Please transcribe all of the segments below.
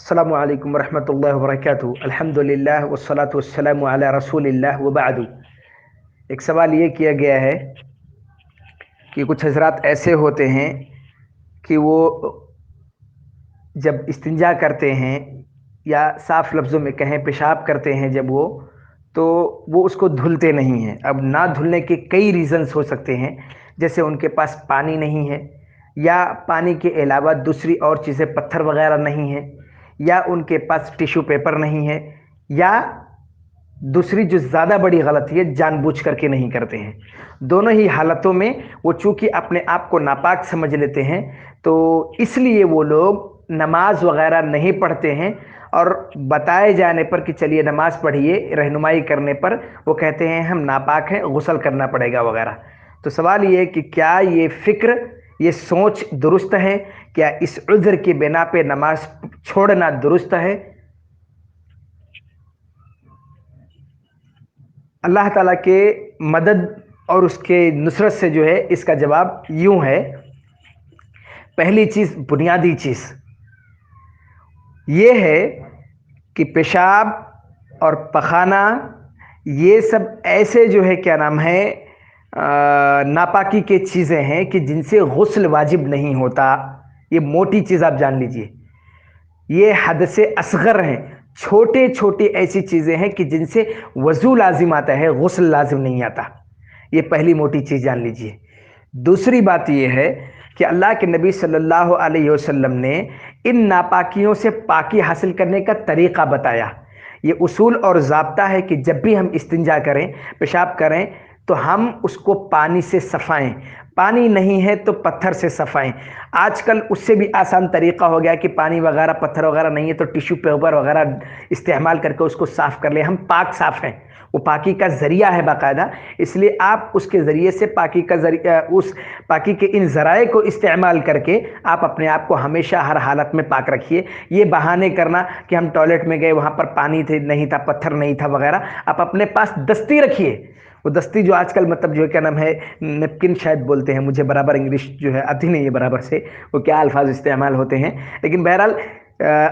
السلام علیکم ورحمۃ اللہ وبرکاتہ۔ الحمد للہ والصلاة والسلام علی رسول اللہ وبعد۔ ایک سوال یہ کیا گیا ہے کہ کچھ حضرات ایسے ہوتے ہیں کہ وہ جب استنجا کرتے ہیں یا صاف لفظوں میں کہیں پیشاب کرتے ہیں جب تو وہ اس کو دھلتے نہیں ہیں۔ اب نہ دھلنے کے کئی ریزنز ہو سکتے ہیں، جیسے ان کے پاس پانی نہیں ہے، یا پانی کے علاوہ دوسری اور چیزیں پتھر وغیرہ نہیں ہیں، یا ان کے پاس ٹیشو پیپر نہیں ہے، یا دوسری جو زیادہ بڑی غلطی ہے جان بوجھ کر کے نہیں کرتے ہیں۔ دونوں ہی حالتوں میں وہ چونکہ اپنے آپ کو ناپاک سمجھ لیتے ہیں، تو اس لیے وہ لوگ نماز وغیرہ نہیں پڑھتے ہیں، اور بتائے جانے پر کہ چلیے نماز پڑھیے، رہنمائی کرنے پر وہ کہتے ہیں ہم ناپاک ہیں، غسل کرنا پڑے گا وغیرہ۔ تو سوال یہ ہے کہ کیا یہ فکر، یہ سوچ درست ہے؟ کیا اس عذر کی بنا پہ نماز چھوڑنا درست ہے؟ اللہ تعالیٰ کے مدد اور اس کے نصرت سے جو ہے اس کا جواب یوں ہے۔ پہلی چیز، بنیادی چیز یہ ہے کہ پیشاب اور پخانہ یہ سب ایسے جو ہے کیا نام ہے ناپاکی کے چیزیں ہیں کہ جن سے غسل واجب نہیں ہوتا۔ یہ موٹی چیز آپ جان لیجئے، یہ حد سے اصغر ہیں، چھوٹے چھوٹی ایسی چیزیں ہیں کہ جن سے وضو لازم آتا ہے، غسل لازم نہیں آتا۔ یہ پہلی موٹی چیز جان لیجئے۔ دوسری بات یہ ہے کہ اللہ کے نبی صلی اللہ علیہ وسلم نے ان ناپاکیوں سے پاکی حاصل کرنے کا طریقہ بتایا۔ یہ اصول اور ضابطہ ہے کہ جب بھی ہم استنجا کریں، پیشاب کریں، تو ہم اس کو پانی سے صفائیں۔ پانی نہیں ہے تو پتھر سے صفائیں۔ آج کل اس سے بھی آسان طریقہ ہو گیا کہ پانی وغیرہ پتھر وغیرہ نہیں ہے تو ٹیشو پیپر وغیرہ استعمال کر کے اس کو صاف کر لیں۔ ہم پاک صاف ہیں، وہ پاکی کا ذریعہ ہے باقاعدہ، اس لیے آپ اس کے ذریعے سے پاکی کا ذریعہ، اس پاکی کے ان ذرائع کو استعمال کر کے آپ اپنے آپ کو ہمیشہ ہر حالت میں پاک رکھیے۔ یہ بہانے کرنا کہ ہم ٹوائلٹ میں گئے وہاں پر پانی نہیں تھا، پتھر نہیں تھا وغیرہ، آپ اپنے پاس دستی رکھیے۔ وہ دستی جو آج کل مطلب جو ہے کیا نام ہے نیپکن شاید بولتے ہیں، مجھے برابر انگلش جو ہے آتی نہیں ہے برابر سے، وہ کیا الفاظ استعمال ہوتے ہیں، لیکن بہرحال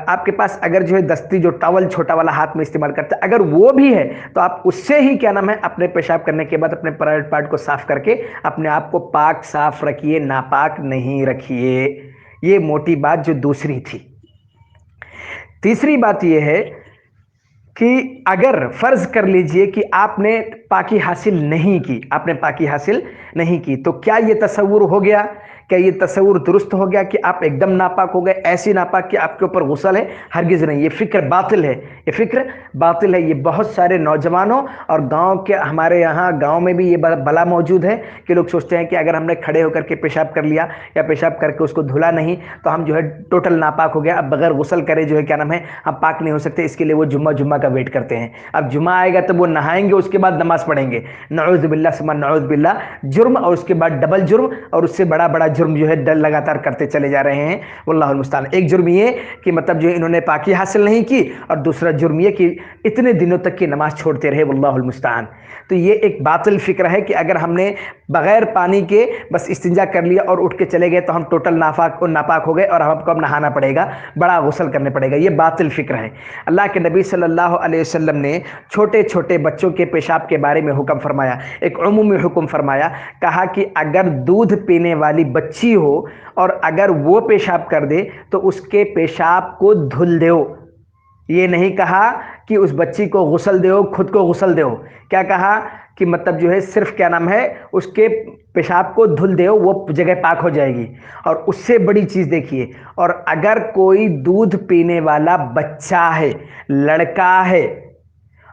آپ کے پاس اگر جو ہے دستی جو ٹاول چھوٹا والا ہاتھ میں استعمال کرتا ہے اگر وہ بھی ہے تو آپ اس سے ہی کیا نام ہے اپنے پیشاب کرنے کے بعد اپنے پرائیویٹ پارٹ کو صاف کر کے اپنے آپ کو پاک صاف رکھیے، ناپاک نہیں رکھیے۔ یہ موٹی بات جو دوسری تھی۔ تیسری بات یہ ہے کہ اگر فرض کر لیجئے کہ آپ نے پاکی حاصل نہیں کی، آپ نے پاکی حاصل نہیں کی، تو کیا یہ تصور ہو گیا، کیا یہ تصور درست ہو گیا کہ آپ ایک دم ناپاک ہو گئے، ایسی ناپاک کہ آپ کے اوپر غسل ہے؟ ہرگز نہیں، یہ فکر باطل ہے، یہ فکر باطل ہے۔ یہ بہت سارے نوجوانوں اور گاؤں کے، ہمارے یہاں گاؤں میں بھی یہ بلا موجود ہے کہ لوگ سوچتے ہیں کہ اگر ہم نے کھڑے ہو کر کے پیشاب کر لیا یا پیشاب کر کے اس کو دھلا نہیں تو ہم جو ہے ٹوٹل ناپاک ہو گیا، اب بغیر غسل کرے جو ہے کیا نام ہے ہم پاک نہیں ہو سکتے، اس کے لیے وہ جمعہ کا ویٹ کرتے ہیں۔ اب جمعہ آئے گا تب وہ نہائیں گے، اس کے بعد نماز پڑھیں گے، نعوذ باللہ ثم نعوذ باللہ، جرم اور اس کے بعد ڈبل جرم اور اس سے بڑا جرم جو ہے لگاتار کرتے چلے جا رہے ہیں، واللہ المستعان۔ ایک جرم یہ کہ مطلب جو انہوں نے پاکی حاصل نہیں کی، اور دوسرا جرم یہ کہ اتنے دنوں تک کی نماز چھوڑتے رہے، واللہ المستعان۔ تو یہ ایک باطل فکر ہے کہ اگر ہم نے بغیر پانی کے بس استنجا کر لیا اور اٹھ کے چلے گئے تو ہم ٹوٹل ناپاک ہو گئے اور ہم کو اب نہانا پڑے گا، بڑا غسل کرنے پڑے گا۔ یہ باطل فکر ہے۔ اللہ کے نبی صلی اللہ علیہ وسلم نے چھوٹے چھوٹے بچوں کے پیشاب کے بارے میں حکم فرمایا، ایک عمومی حکم فرمایا، کہا کہ اگر دودھ پینے والی بچی ہو اور اگر وہ پیشاب کر دے تو اس کے پیشاب کو دھل دیو۔ یہ نہیں کہا کہ اس بچی کو غسل دیو، خود کو غسل دیو، کیا کہا کہ مطلب جو ہے صرف کیا نام ہے اس کے پیشاب کو دھل دیو، وہ جگہ پاک ہو جائے گی۔ اور اس سے بڑی چیز دیکھیے، اور اگر کوئی دودھ پینے والا بچہ ہے، لڑکا ہے،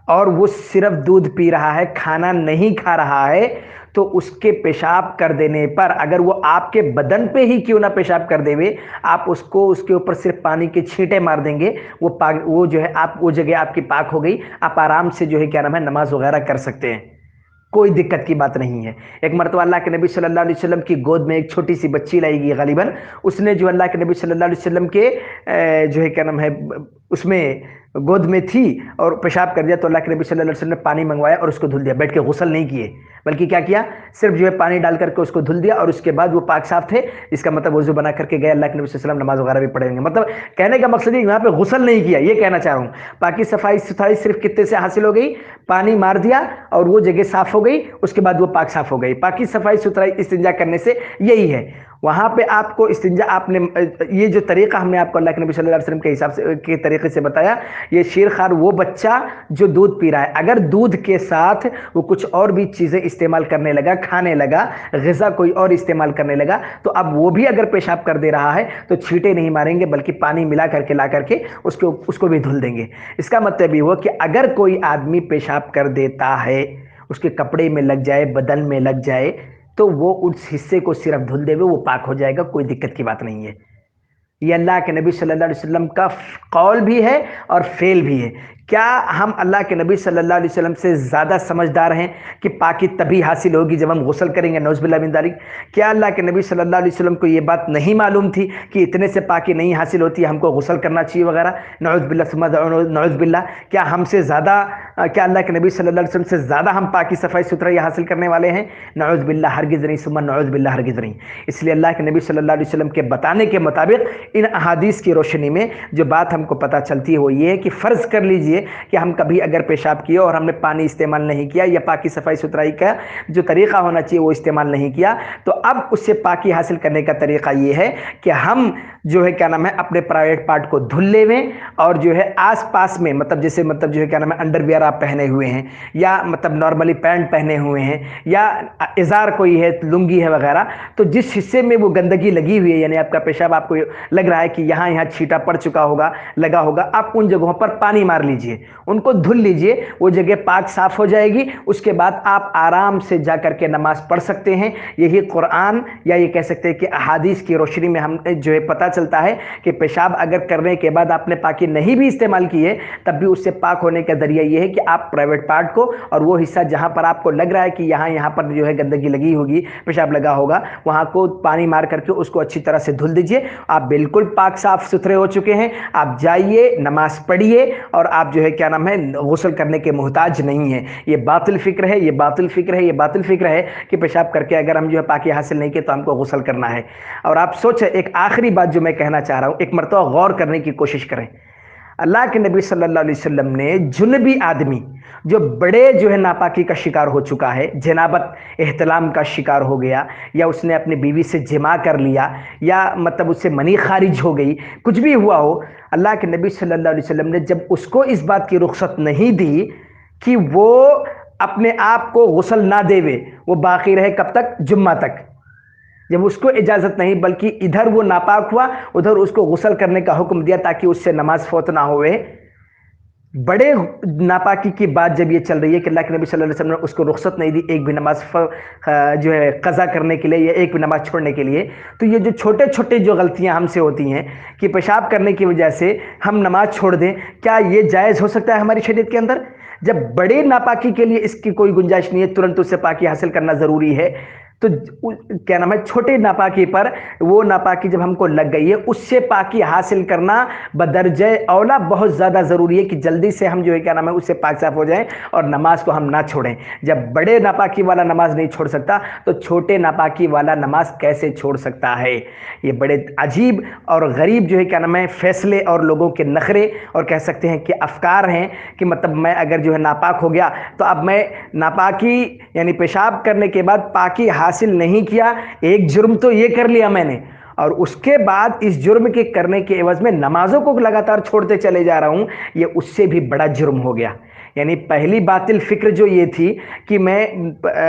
اور وہ صرف دودھ پی رہا ہے، کھانا نہیں کھا رہا ہے، تو اس کے پیشاب کر دینے پر اگر وہ آپ کے بدن پہ ہی کیوں نہ پیشاب کر دے ہوئے، آپ اس کو اس کے اوپر صرف پانی کے چھینٹے مار دیں گے، وہ جو ہے وہ جگہ آپ کی پاک ہو گئی، آپ آرام سے جو ہے کیا نام ہے نماز وغیرہ کر سکتے ہیں، کوئی دقت کی بات نہیں ہے۔ ایک مرتبہ اللہ کے نبی صلی اللہ علیہ وسلم کی گود میں ایک چھوٹی سی بچی لائی گئی، غالباً اس نے جو اللہ کے نبی صلی اللہ علیہ وسلم کے جو ہے کیا نام ہے اس میں گود میں تھی اور پیشاب کر دیا تو اللہ کے نبی صلی اللہ علیہ وسلم نے پانی منگوایا اور اس کو دھل دیا، بیٹھ کے غسل نہیں کیے بلکہ کیا کیا، صرف جو ہے پانی ڈال کر کے اس کو دھل دیا اور اس کے بعد وہ پاک صاف تھے، اس کا مطلب وضو بنا کر کے گئے، اللہ کے نبی صلی اللہ علیہ وسلم نماز وغیرہ بھی پڑھیں گے، مطلب کہنے کا مقصد یہاں پہ غسل نہیں کیا، یہ کہنا چاہ رہا ہوں۔ پاکی صفائی ستھرائی صرف کتنے سے حاصل ہو گئی، پانی مار دیا اور وہ جگہ صاف ہو گئی، اس کے بعد وہ پاک صاف ہو گئی۔ پاکی صفائی ستھرائی استنجا کرنے سے یہی ہے۔ وہاں پہ آپ کو استنجا، آپ نے یہ جو طریقہ ہم نے آپ کو اللہ کے نبی صلی اللہ علیہ وسلم کے حساب سے کے طریقے سے بتایا، یہ شیرخوار وہ بچہ جو دودھ پی رہا ہے، اگر دودھ کے ساتھ وہ کچھ اور بھی چیزیں استعمال کرنے لگا، کھانے لگا، غذا کوئی اور استعمال کرنے لگا، تو اب وہ بھی اگر پیشاب کر دے رہا ہے تو چھینٹے نہیں ماریں گے بلکہ پانی ملا کر کے لا کر کے اس کو بھی دھل دیں گے۔ اس کا مطلب یہ ہوا کہ اگر کوئی آدمی پیشاب کر دیتا ہے، اس کے کپڑے میں لگ جائے، بدن میں لگ جائے، تو وہ اس حصے کو صرف دھل دے ہوئے وہ پاک ہو جائے گا، کوئی دقت کی بات نہیں ہے۔ یہ اللہ کے نبی صلی اللہ علیہ وسلم کا قول بھی ہے اور فعل بھی ہے۔ کیا ہم اللہ کے نبی صلی اللہ علیہ وسلم سے زیادہ سمجھدار ہیں کہ پاکی تبھی حاصل ہوگی جب ہم غسل کریں گے؟ نعوذ باللہ من ذالک۔ کیا اللہ کے نبی صلی اللہ علیہ وسلم کو یہ بات نہیں معلوم تھی کہ اتنے سے پاکی نہیں حاصل ہوتی ہے، ہم کو غسل کرنا چاہیے وغیرہ؟ نعوذ باللہ ثم نعوذ باللہ۔ کیا ہم سے زیادہ، کیا اللہ کے نبی صلی اللہ علیہ وسلم سے زیادہ ہم پاکی صفائی ستھرائی حاصل کرنے والے ہیں؟ نعوذ باللہ، ہرگز نہیں، ثم نعوذ باللہ، ہرگز نہیں۔ اس لیے اللہ کے نبی صلی اللہ علیہ وسلم کے بتانے کے مطابق ان احادیث کی روشنی میں جو بات ہم کو پتہ چلتی ہے وہ یہ ہے کہ فرض کر لیجئے کہ ہم کبھی اگر پیشاب کیا اور ہم نے پانی استعمال نہیں کیا یا پاکی صفائی ستھرائی کا جو طریقہ ہونا چاہیے وہ استعمال نہیں کیا، تو اب اس سے پاکی حاصل کرنے کا طریقہ یہ ہے کہ ہم جو ہے کیا نام ہے اپنے پرائیویٹ پارٹ کو دھل لے ویں، اور جو ہے آس پاس میں مطلب جیسے مطلب جو ہے کیا نام ہے انڈر ویئر آپ پہنے ہوئے ہیں یا مطلب نارملی پینٹ پہنے ہوئے ہیں یا ازار کوئی ہے، لنگی ہے وغیرہ، تو جس حصے میں وہ گندگی لگی ہوئی ہے، یعنی آپ کا پیشاب آپ کو لگ رہا ہے کہ یہاں چھینٹا پڑ چکا ہوگا، لگا ہوگا، آپ ان جگہوں پر پانی مار لیجئے، ان کو دھل لیجئے، وہ جگہ پاک صاف ہو جائے گی۔ اس کے بعد آپ آرام سے جا کر کے نماز پڑھ سکتے ہیں۔ یہی قرآن یا یہ کہہ سکتے ہیں کہ احادیث کی روشنی میں ہم جو ہے پتہ چلتا ہے کہ پیشاب اگر کرنے کے بعد آپ نے پاکی نہیں بھی استعمال کی ہے تب بھی اس سے پاک ہونے کا ذریعہ یہ ہے کہ آپ پرائیویٹ پارٹ کو اور وہ حصہ جہاں پر آپ کو لگ رہا ہے کہ یہاں پر جو ہے گندگی لگی ہوگی، پیشاب لگا ہوگا، وہاں کو پانی مار کر کے اس کو اچھی طرح سے دھل دیجئے۔ آپ بالکل پاک صاف ستھرے ہو چکے ہیں، آپ جائیے نماز پڑھیے اور آپ جو ہے کیا نام ہے غسل کرنے کے محتاج نہیں ہیں۔ یہ باطل فکر ہے، یہ باطل فکر ہے، یہ باطل فکر ہے کہ پیشاب کر کے اگر ہم جو ہے پاکی حاصل نہیں کیے تو ہم کو غسل کرنا ہے۔ اور آپ سوچیں، ایک آخری بات جو میں کہنا چاہ رہا ہوں، ایک مرتبہ غور کرنے کی کوشش کریں۔ اللہ کے نبی صلی اللہ علیہ وسلم نے جنبی آدمی جو بڑے جو ہے ناپاکی کا شکار ہو چکا ہے، جنابت احتلام کا شکار ہو گیا، یا اس نے اپنی بیوی سے جماع کر لیا، یا مطلب اس سے منی خارج ہو گئی، کچھ بھی ہوا ہو، اللہ کے نبی صلی اللہ علیہ وسلم نے جب اس کو اس بات کی رخصت نہیں دی کہ وہ اپنے آپ کو غسل نہ دے، وہ باقی رہے کب تک؟ جمعہ تک۔ جب اس کو اجازت نہیں بلکہ ادھر وہ ناپاک ہوا، ادھر اس کو غسل کرنے کا حکم دیا تاکہ اس سے نماز فوت نہ ہوئے۔ بڑے ناپاکی کی بات جب یہ چل رہی ہے کہ اللہ کے نبی صلی اللہ علیہ وسلم نے اس کو رخصت نہیں دی ایک بھی نماز جو ہے قضا کرنے کے لیے یا ایک بھی نماز چھوڑنے کے لیے، تو یہ جو چھوٹے چھوٹے جو غلطیاں ہم سے ہوتی ہیں کہ پیشاب کرنے کی وجہ سے ہم نماز چھوڑ دیں، کیا یہ جائز ہو سکتا ہے ہماری شریعت کے اندر؟ جب بڑے ناپاکی کے لیے اس کی کوئی گنجائش نہیں ہے، ترنت اس سے پاکی حاصل کرنا ضروری ہے، تو کیا نام ہے چھوٹے ناپاکی پر وہ ناپاکی جب ہم کو لگ گئی ہے اس سے پاکی حاصل کرنا بدرجہ اولا بہت زیادہ ضروری ہے کہ جلدی سے ہم جو ہے کیا نام ہے اس سے پاک صاف ہو جائیں اور نماز کو ہم نہ چھوڑیں۔ جب بڑے ناپاکی والا نماز نہیں چھوڑ سکتا تو چھوٹے ناپاکی والا نماز کیسے چھوڑ سکتا ہے؟ یہ بڑے عجیب اور غریب جو ہے کیا نام ہے فیصلے اور لوگوں کے نخرے اور کہہ سکتے ہیں کہ افکار ہیں کہ مطلب میں اگر جو ہے ناپاک ہو گیا تو اب میں ناپاکی یعنی پیشاب کرنے کے بعد پاکی حاصل نہیں کیا، ایک جرم تو یہ کر لیا میں نے، اور اس کے بعد اس جرم کے کرنے کے عوض میں نمازوں کو لگاتار چھوڑتے چلے جا رہا ہوں، یہ اس سے بھی بڑا جرم ہو گیا۔ یعنی پہلی باطل فکر جو یہ تھی کہ میں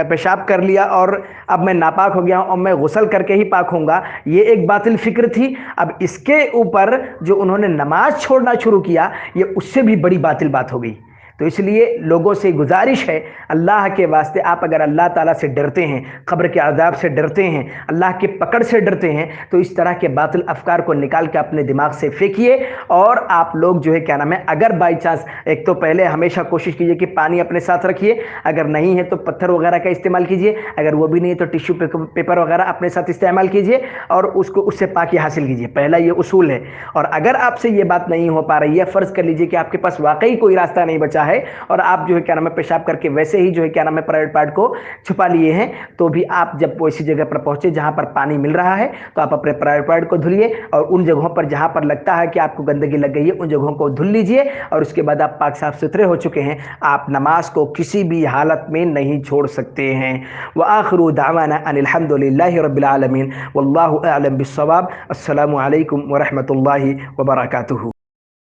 پیشاب کر لیا اور اب میں ناپاک ہو گیا ہوں اور میں غسل کر کے ہی پاک ہوں گا، یہ ایک باطل فکر تھی۔ اب اس کے اوپر جو انہوں نے نماز چھوڑنا شروع کیا، یہ اس سے بھی بڑی باطل بات ہو گئی۔ تو اس لیے لوگوں سے گزارش ہے، اللہ کے واسطے آپ اگر اللہ تعالیٰ سے ڈرتے ہیں، قبر کے عذاب سے ڈرتے ہیں، اللہ کی پکڑ سے ڈرتے ہیں، تو اس طرح کے باطل افکار کو نکال کے اپنے دماغ سے پھینکیے۔ اور آپ لوگ جو ہے کیا نام ہے، اگر بائی چانس، ایک تو پہلے ہمیشہ کوشش کیجیے کہ پانی اپنے ساتھ رکھیے، اگر نہیں ہے تو پتھر وغیرہ کا استعمال کیجیے، اگر وہ بھی نہیں ہے تو ٹیشو پیپر وغیرہ اپنے ساتھ استعمال کیجیے اور اس سے پاکی حاصل کیجیے۔ پہلا یہ اصول ہے۔ اور اگر آپ سے یہ بات نہیں ہو پا رہی ہے، فرض کر لیجیے کہ آپ کے پاس واقعی کوئی راستہ نہیں بچا ہے اور آپ جو ہے کیا نام ہے پیشاب کر کے ویسے ہی جو ہے کیا نام ہے پرائیویٹ پارٹ کو چھپا لیے ہیں، تو بھی آپ جب وہ اسی جگہ پر پہنچے جہاں پر پانی مل رہا ہے تو آپ اپنے پرائیویٹ پارٹ کو دھلیے، اور ان جگہوں پر جہاں پر لگتا ہے کہ آپ کو گندگی لگ گئی ہے ان جگہوں کو دھل لیجیے، اور اس کے بعد آپ پاک صاف ستھرے ہو چکے ہیں۔ آپ نماز کو کسی بھی حالت میں نہیں چھوڑ سکتے ہیں۔ وآخر دعوانا ان الحمد للہ رب العالمین واللہ اعلم بالصواب۔ السلام علیکم ورحمۃ اللہ وبرکاتہ۔